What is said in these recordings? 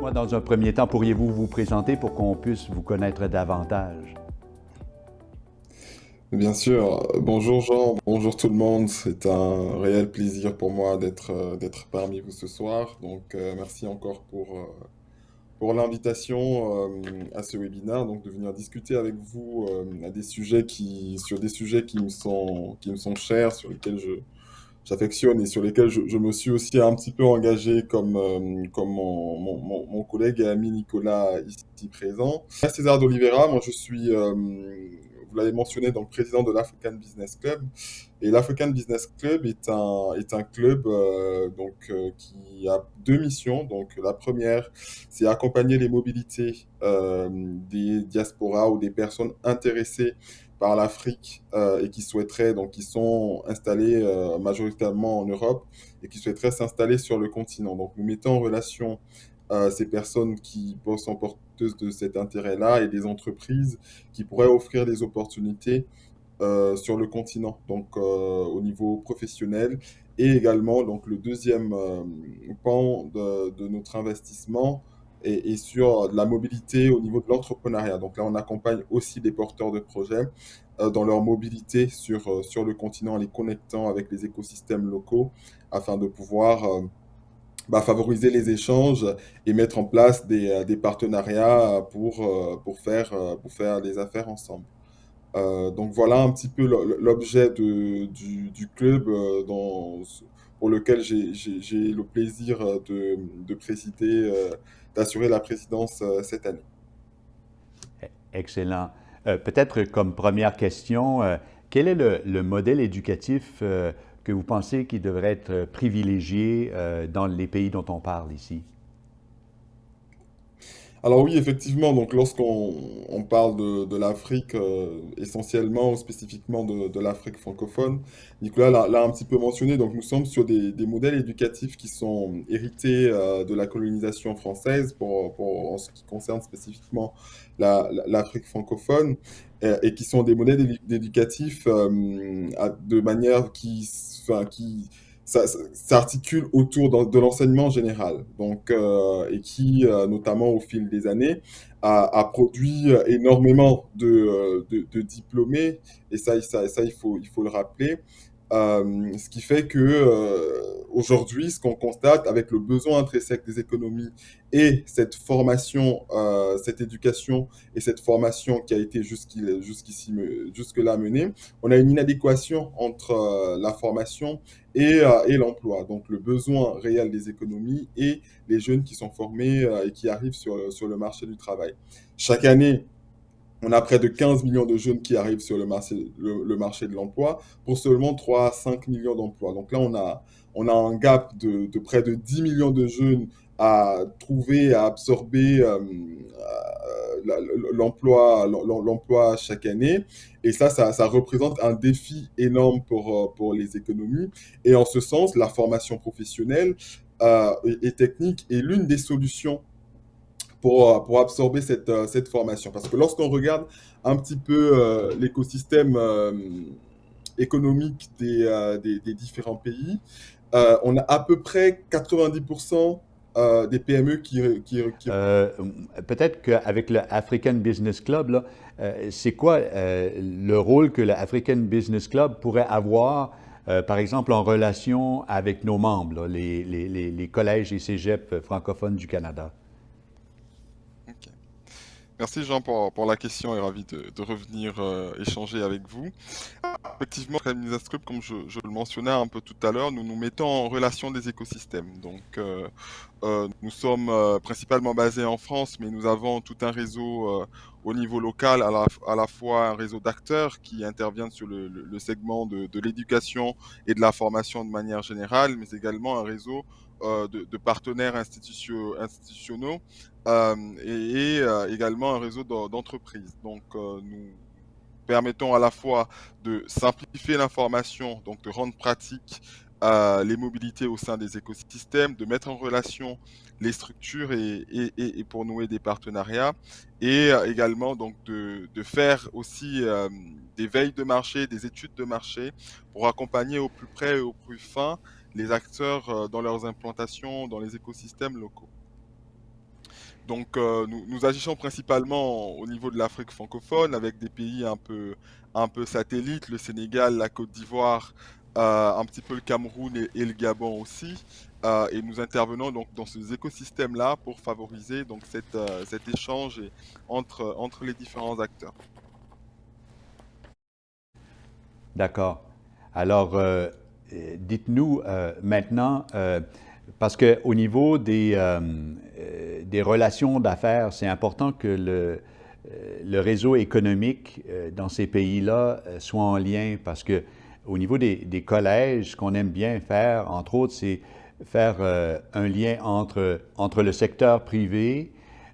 Moi, dans un premier temps, pourriez-vous vous présenter pour qu'on puisse vous connaître davantage? Bien sûr. Bonjour Jean, bonjour tout le monde. C'est un réel plaisir pour moi d'être parmi vous ce soir. Donc merci encore pour l'invitation à ce webinaire, donc de venir discuter avec vous sur des sujets qui me sont chers, sur lesquels j'affectionne et sur lesquels je me suis aussi un petit peu engagé comme mon collègue et ami Nicolas ici présent. César d'Oliveira, moi je suis, vous l'avez mentionné, donc président de l'African Business Club. Et l'African Business Club est un club qui a deux missions. Donc la première, c'est accompagner les mobilités des diasporas ou des personnes intéressées par l'Afrique et qui sont installés majoritairement en Europe et qui souhaiteraient s'installer sur le continent. Donc nous mettons en relation ces personnes qui sont porteuses de cet intérêt-là et des entreprises qui pourraient offrir des opportunités sur le continent, donc au niveau professionnel. Et également, donc le deuxième pan de notre investissement est sur la mobilité au niveau de l'entrepreneuriat. Donc là, on accompagne aussi des porteurs de projets dans leur mobilité sur le continent, en les connectant avec les écosystèmes locaux afin de pouvoir favoriser les échanges et mettre en place des partenariats pour faire des affaires ensemble. Donc voilà un petit peu l'objet du club pour lequel j'ai le plaisir de présider, d'assurer la présidence cette année. Excellent. Peut-être comme première question, quel est le modèle éducatif que vous pensez qui devrait être privilégié dans les pays dont on parle ici? Alors oui, effectivement, donc lorsqu'on parle de l'Afrique, essentiellement ou spécifiquement de l'Afrique francophone, Nicolas l'a un petit peu mentionné, donc nous sommes sur des modèles éducatifs qui sont hérités de la colonisation française en ce qui concerne spécifiquement l'Afrique francophone, et qui sont des modèles éducatifs de manière qui s'articule autour de l'enseignement général, donc, et qui, notamment au fil des années, a produit énormément de diplômés, et ça il faut le rappeler. Ce qui fait que aujourd'hui, ce qu'on constate avec le besoin intrinsèque des économies et cette formation, cette éducation et cette formation qui a été jusque-là menée, on a une inadéquation entre la formation et l'emploi. Donc le besoin réel des économies et les jeunes qui sont formés et qui arrivent sur le marché du travail. Chaque année, on a près de 15 millions de jeunes qui arrivent sur le marché de l'emploi pour seulement 3 à 5 millions d'emplois. Donc là, on a un gap de près de 10 millions de jeunes à trouver, à absorber l'emploi chaque année. Et ça représente un défi énorme pour les économies. Et en ce sens, la formation professionnelle et technique est l'une des solutions pour absorber cette formation. Parce que lorsqu'on regarde un petit peu l'écosystème économique des différents pays, on a à peu près 90% des PME qui. Euh, Peut-être qu'avec le African Business Club, là, c'est quoi le rôle que le African Business Club pourrait avoir, par exemple, en relation avec nos membres, là, les collèges et cégeps francophones du Canada? Ok. Merci Jean pour la question et ravi de revenir échanger avec vous. Effectivement, Business Club, comme je le mentionnais un peu tout à l'heure, nous nous mettons en relation des écosystèmes. Donc, nous sommes principalement basés en France, mais nous avons tout un réseau au niveau local, à la fois un réseau d'acteurs qui interviennent sur le segment de l'éducation et de la formation de manière générale, mais également un réseau de partenaires institutionnels et également un réseau d'entreprises. Donc, nous permettons à la fois de simplifier l'information, donc de rendre pratique les mobilités au sein des écosystèmes, de mettre en relation les structures et pour nouer des partenariats, et également donc de faire aussi des veilles de marché, des études de marché pour accompagner au plus près et au plus fin les acteurs dans leurs implantations dans les écosystèmes locaux. Donc, nous agissons principalement au niveau de l'Afrique francophone avec des pays un peu satellites, le Sénégal, la Côte d'Ivoire, un petit peu le Cameroun et le Gabon aussi. Et nous intervenons donc dans ces écosystèmes-là pour favoriser donc cet échange entre les différents acteurs. D'accord. Alors, dites-nous maintenant, parce qu'au niveau des relations d'affaires, c'est important que le réseau économique dans ces pays-là soit en lien, parce que au niveau des collèges, ce qu'on aime bien faire, entre autres, c'est faire un lien entre le secteur privé,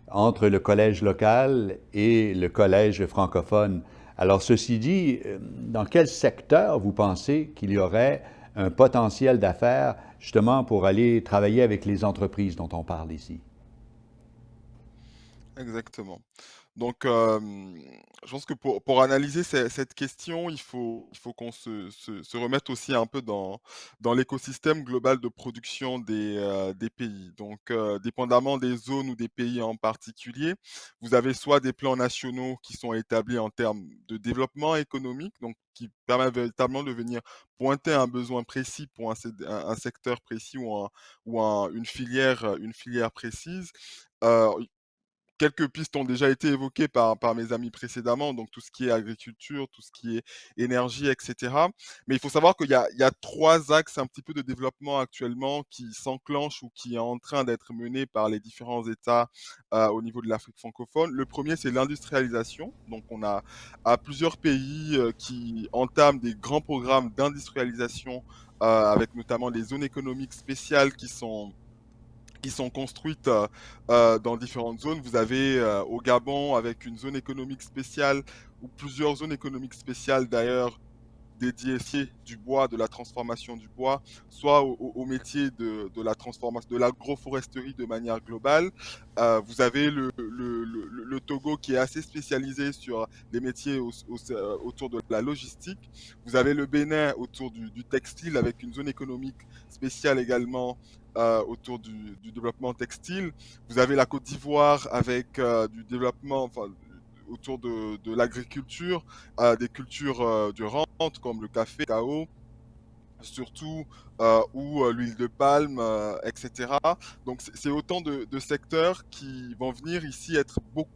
entre le collège local et le collège francophone. Alors, ceci dit, dans quel secteur vous pensez qu'il y aurait un potentiel d'affaires justement pour aller travailler avec les entreprises dont on parle ici? Exactement. Donc, je pense que pour analyser cette question, il faut qu'on se remette aussi un peu dans l'écosystème global de production des pays. Donc, dépendamment des zones ou des pays en particulier, vous avez soit des plans nationaux qui sont établis en termes de développement économique, donc qui permettent véritablement de venir pointer un besoin précis pour un secteur précis ou une filière précise. Heu, Quelques pistes ont déjà été évoquées par mes amis précédemment, donc tout ce qui est agriculture, tout ce qui est énergie, et cetera. Mais il faut savoir qu'il y a 3 axes un petit peu de développement actuellement qui s'enclenchent ou qui est en train d'être menés par les différents États, au niveau de l'Afrique francophone. Le premier, c'est l'industrialisation. Donc on a plusieurs pays, qui entament des grands programmes d'industrialisation, avec notamment des zones économiques spéciales qui sont construites dans différentes zones. Vous avez au Gabon avec une zone économique spéciale ou plusieurs zones économiques spéciales d'ailleurs dédiées soit du bois, de la transformation du bois, soit au métier de la transformation, de l'agroforesterie de manière globale. Vous avez le Togo qui est assez spécialisé sur les métiers autour de la logistique. Vous avez le Bénin autour du textile avec une zone économique spéciale également autour du développement textile. Vous avez la Côte d'Ivoire avec du développement, enfin, autour de l'agriculture, des cultures de rente comme le café, le cacao, surtout, ou l'huile de palme, etc. Donc c'est autant de secteurs qui vont venir ici être beaucoup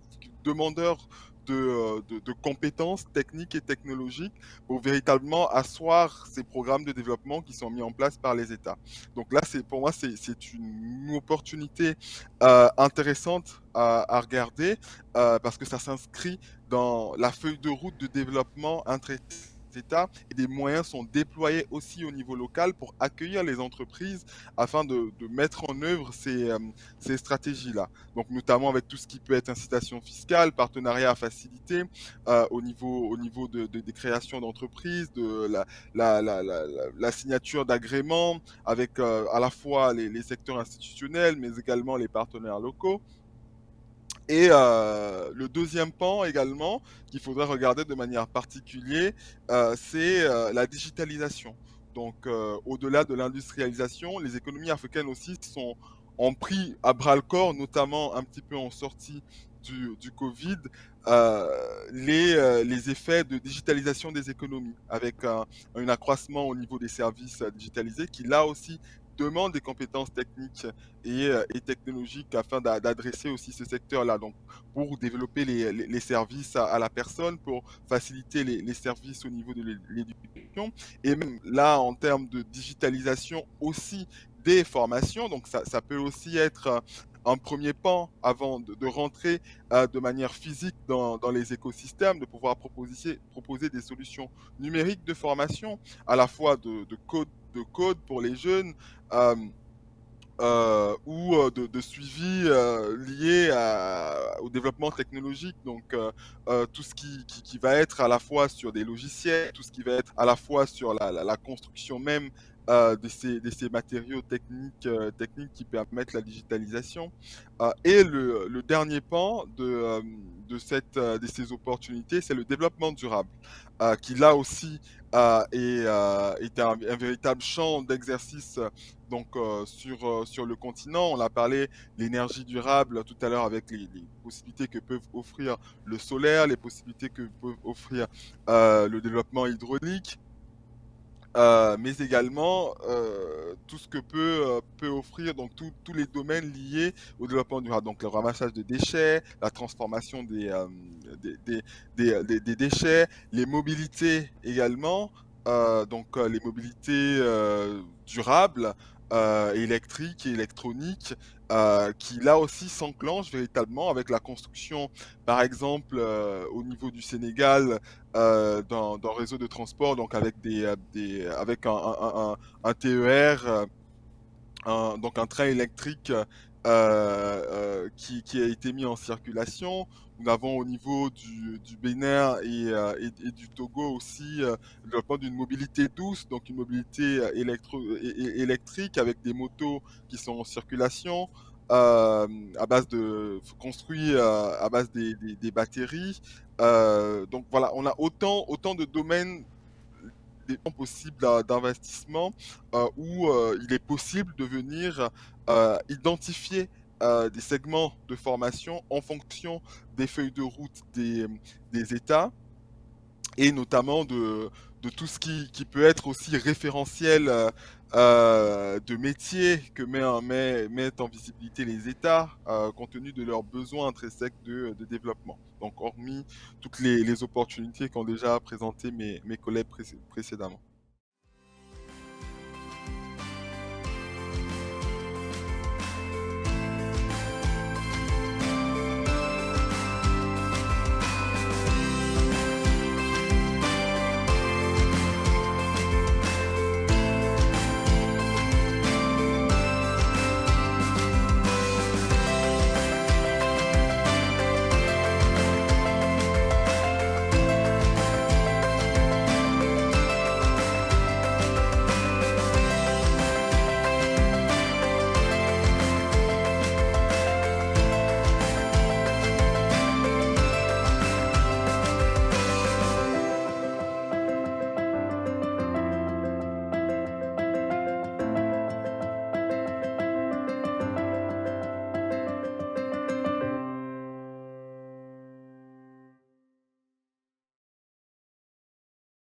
demandeurs de compétences techniques et technologiques pour véritablement asseoir ces programmes de développement qui sont mis en place par les États. Donc là, pour moi, c'est une opportunité intéressante à regarder parce que ça s'inscrit dans la feuille de route de développement États et des moyens sont déployés aussi au niveau local pour accueillir les entreprises afin de mettre en œuvre ces stratégies-là. Donc notamment avec tout ce qui peut être incitation fiscale, partenariat à faciliter au niveau des créations d'entreprises, de la signature d'agréments avec à la fois les secteurs institutionnels mais également les partenaires locaux. Et le deuxième pan également, qu'il faudrait regarder de manière particulière, c'est la digitalisation. Donc, au-delà de l'industrialisation, les économies africaines aussi ont pris à bras le corps, notamment un petit peu en sortie du Covid, euh, les effets de digitalisation des économies, avec un accroissement au niveau des services digitalisés qui, là aussi, demande des compétences techniques et technologiques afin d'adresser aussi ce secteur-là. Donc, pour développer les services à la personne, pour faciliter les services au niveau de l'éducation. Et même là, en termes de digitalisation aussi des formations, donc ça peut aussi être un premier pan avant de rentrer de manière physique dans les écosystèmes, de pouvoir proposer des solutions numériques de formation, à la fois de code pour les jeunes, euh, ou de suivi lié au développement technologique. Donc, tout ce qui va être à la fois sur des logiciels, tout ce qui va être à la fois sur la construction même de ces matériaux techniques qui permettent la digitalisation. Et le dernier pan de ces opportunités, c'est le développement durable, qui là aussi est un véritable champ d'exercice donc sur le continent. On a parlé l'énergie durable tout à l'heure avec les possibilités que peuvent offrir le solaire, les possibilités que peuvent offrir le développement hydraulique. Mais également tout ce que peut offrir donc tous les domaines liés au développement durable. Donc le ramassage de déchets, la transformation des déchets, les mobilités également, donc les mobilités durables, électriques et électroniques, qui là aussi s'enclenchent véritablement avec la construction, par exemple, au niveau du Sénégal, d'un réseau de transport, donc avec un TER, donc un train électrique qui a été mis en circulation. Nous avons au niveau du Bénin et du Togo aussi le développement d'une mobilité douce, donc une mobilité électrique avec des motos qui sont en circulation. À base construit à base des batteries. Donc voilà, on a autant de domaines des fonds possibles d'investissement où il est possible de venir identifier des segments de formation en fonction des feuilles de route des États et notamment de tout ce qui peut être aussi référentiel de métier que mettent en visibilité les États compte tenu de leurs besoins intrinsèques de développement. Donc hormis toutes les opportunités qu'ont déjà présentées mes collègues précédemment.